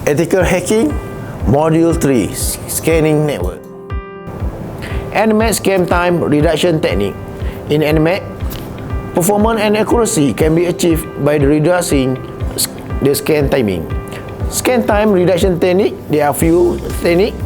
Ethical hacking, Module 3, Scanning Network. NMAT Scan Time Reduction Technique. In NMAT, performance and accuracy can be achieved by reducing the scan timing. Scan time reduction technique, there are few techniques.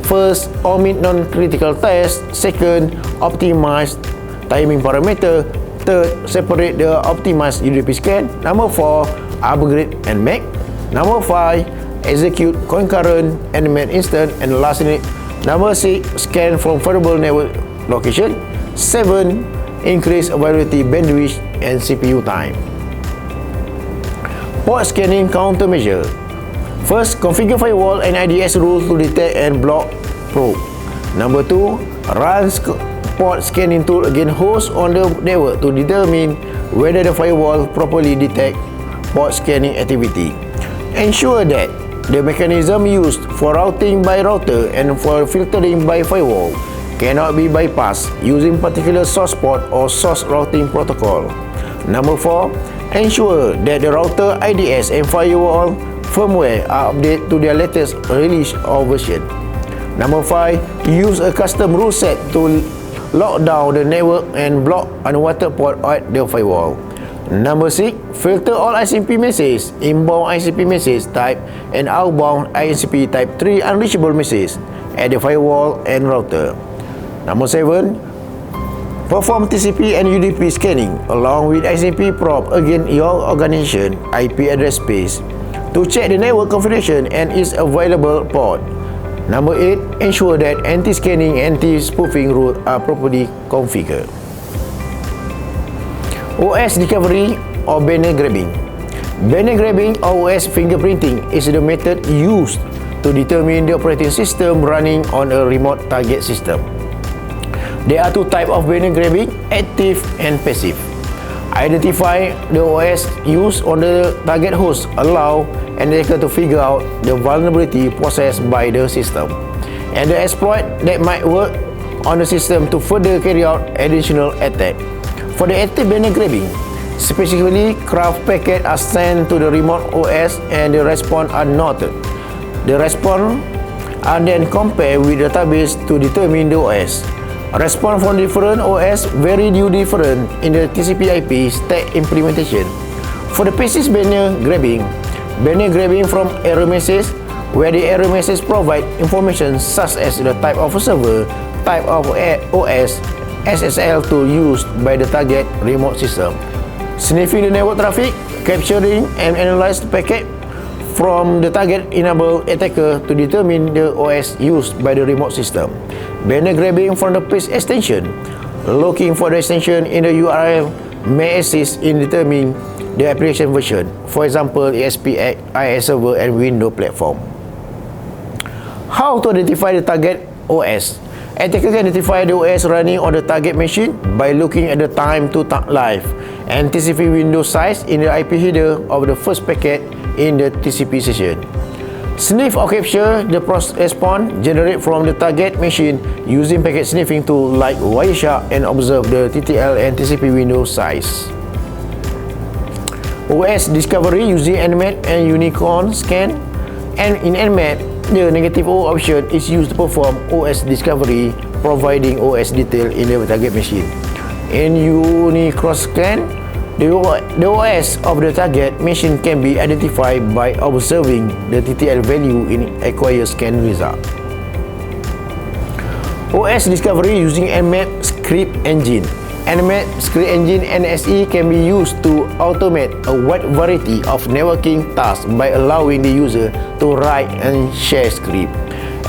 First, omit non-critical tests. Second, optimize timing parameter. Third, separate the optimized UDP scan. Number 4, upgrade NMAT. Number 5, execute concurrent NMAT instant. And lastly, number 6, scan from variable network location. 7, increase availability bandwidth and CPU time. Port scanning countermeasure. First, configure firewall and IDS rules to detect and block probe. Number 2, run port scanning tool against hosts on the network to determine whether the firewall properly detect port scanning activity. Ensure that the mechanism used for routing by router and for filtering by firewall cannot be bypassed using particular source port or source routing protocol. Number 4, ensure that the router IDS and firewall firmware are updated to their latest release or version. Number 5, use a custom rule set to lock down the network and block unwanted port at the firewall. Number 6, filter all ICP messages, inbound ICP message type and outbound ICP type 3 unreachable messages at the firewall and router. Number 7, perform TCP and UDP scanning along with ICP probe against your organization IP address space to check the network configuration and its available port. Number 8, ensure that anti-scanning and anti-spoofing rules are properly configured. OS discovery or banner grabbing. Banner grabbing or OS fingerprinting is the method used to determine the operating system running on a remote target system. There are two types of banner grabbing, active and passive. Identify the OS used on the target host allow an attacker to figure out the vulnerability possessed by the system and the exploit that might work on the system to further carry out additional attack. For the active banner grabbing, specifically craft packets are sent to the remote OS and the response are noted. The response are then compared with the database to determine the OS. Response from different OS vary due different in the TCP/IP stack implementation. For the passive banner grabbing from error message, where the error message provide information such as the type of server, type of OS, SSL tool used by the target remote system. Sniffing the network traffic, capturing and analyze the packet from the target enable attacker to determine the OS used by the remote system. Banner grabbing from the page extension. Looking for the extension in the URL may assist in determining the application version, for example ESP, IIS server and Windows platform. How to identify the target OS? Attacker can identify the OS running on the target machine by looking at the time to live and TCP window size in the IP header of the first packet in the TCP session. Sniff or capture the response generated from the target machine using packet sniffing tool like Wireshark and observe the TTL and TCP window size. OS discovery using NMAT and Unicorn scan. And in NMAT, the negative O option is used to perform OS discovery, providing OS detail in the target machine. In Unicorn scan, the OS of the target machine can be identified by observing the TTL value in acquired scan result. OS discovery using NMAT script engine. NMAT script engine NSE can be used to automate a wide variety of networking tasks by allowing the user to write and share script.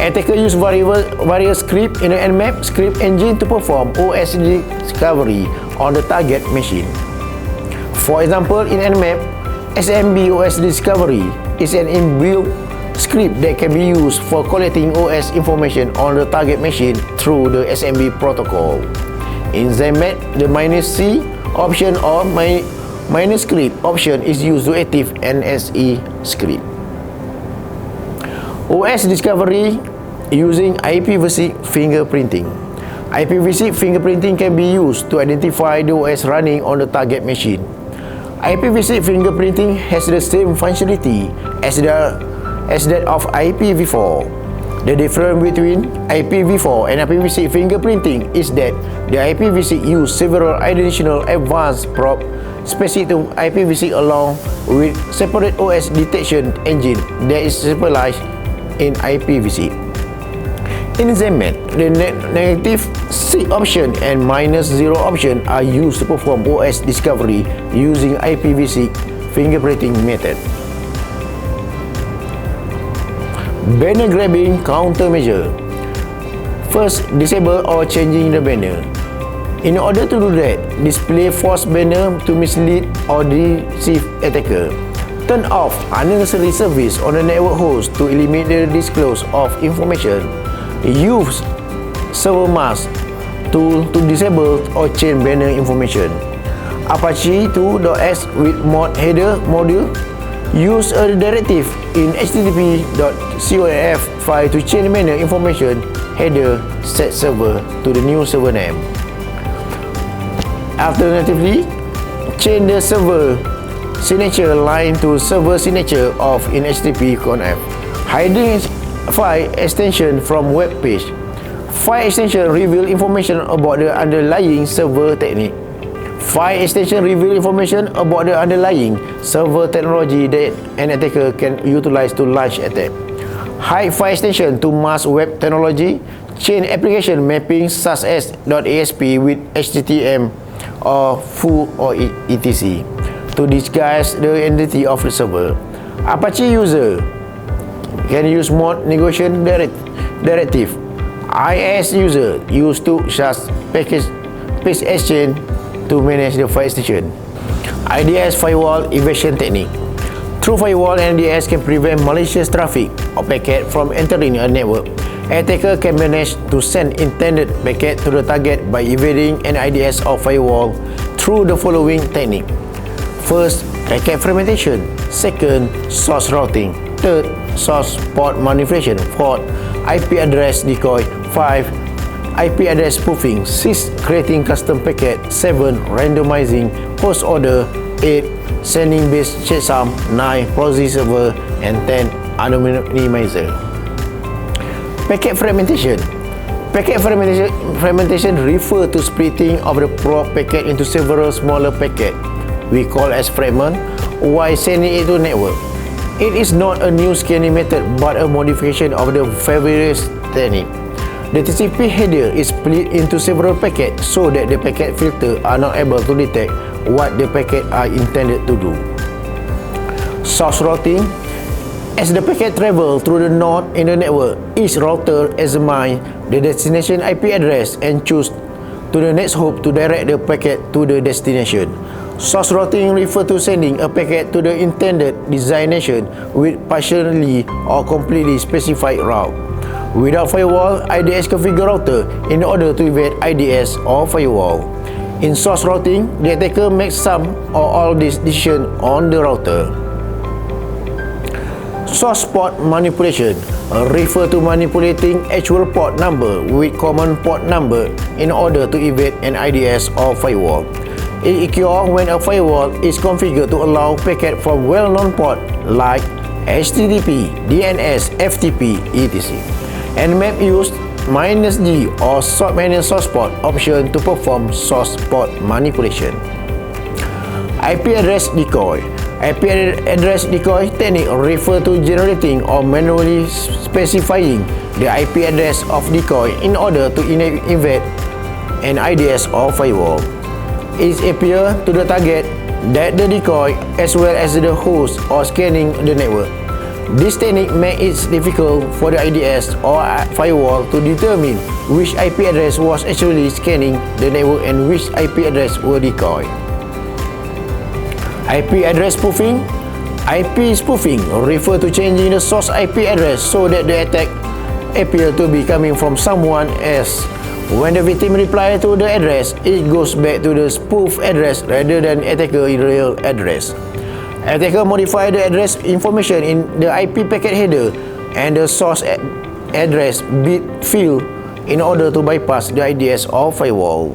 Attacker use various scripts in the NMAT script engine to perform OS discovery on the target machine. For example, in NMAP, SMB OS discovery is an inbuilt script that can be used for collecting OS information on the target machine through the SMB protocol. In ZMAT, the -C option or -script option is used to active NSE script. OS discovery using IPv6 fingerprinting. IPv6 fingerprinting can be used to identify the OS running on the target machine. IPv6 fingerprinting has the same functionality as as that of IPv4. The difference between IPv4 and IPv6 fingerprinting is that the IPv6 use several additional advanced probe specific to IPv6 along with separate OS detection engine that is specialized in IPv6. In ZMAT, the negative 6 option and -0 option are used to perform OS discovery using IPv6 fingerprinting method. Banner grabbing countermeasure. First, disable or changing the banner. In order to do that, display false banner to mislead or deceive attacker. Turn off unnecessary service on the network host to eliminate the disclose of information. Use server mask tool to disable or change banner information. Apache 2.s with mod header module. Use a directive in http.conf file to change banner information header set server to the new server name. Alternatively, change the server signature line to server signature of in http.conf. Hiding file extension from web page. File extension reveal information about the underlying server technique. File extension reveal information about the underlying server technology that an attacker can utilize to launch attack. Hide file extension to mask web technology. Change application mapping such as .asp with HTTM or foo or etc. to disguise the identity of the server. Apache user can use mod negotiation directive. IIS user use to such package exchange to manage the file extension. IDS firewall evasion technique. Through firewall and IDS can prevent malicious traffic or packet from entering a network. Attacker can manage to send intended packet to the target by evading an IDS or firewall through the following technique. First, packet fragmentation. Second, source routing. Third, source port manipulation. Fourth, IP address decoy. 5. IP address spoofing. 6. Creating custom packet. 7. Randomizing post order. 8. Sending base checksum. 9. Proxy server. And 10. Anonymizer. Packet fragmentation. Packet fragmentation refer to splitting of the probe packet into several smaller packets we call as fragment while sending it to network. It is not a new scanning method but a modification of the previous technique. The TCP header is split into several packets so that the packet filter are not able to detect what the packet are intended to do. Source routing. As the packet travel through the node in the network, each router examines the destination IP address and choose to the next hop to direct the packet to the destination. Source routing refers to sending a packet to the intended destination with partially or completely specified route. Without firewall, IDS configure router in order to evade IDS or firewall. In source routing, the attacker makes some or all these decisions on the router. Source port manipulation refer to manipulating actual port number with common port number in order to evade an IDS or firewall. It occurs when a firewall is configured to allow packet from well-known port like HTTP, DNS, FTP, etc. and map use -G or manage source port option to perform source port manipulation. IP address decoy. IP address decoy technique refer to generating or manually specifying the IP address of decoy in order to evade an IDS or firewall. It appears to the target that the decoy as well as the host are scanning the network. This technique makes it difficult for the IDS or firewall to determine which IP address was actually scanning the network and which IP address were decoy. IP address spoofing. IP spoofing refer to changing the source IP address so that the attack appears to be coming from someone else. When the victim replies to the address, it goes back to the spoof address rather than attacker real address. Attacker modify the address information in the IP packet header and the source address bit field in order to bypass the IDS or firewall.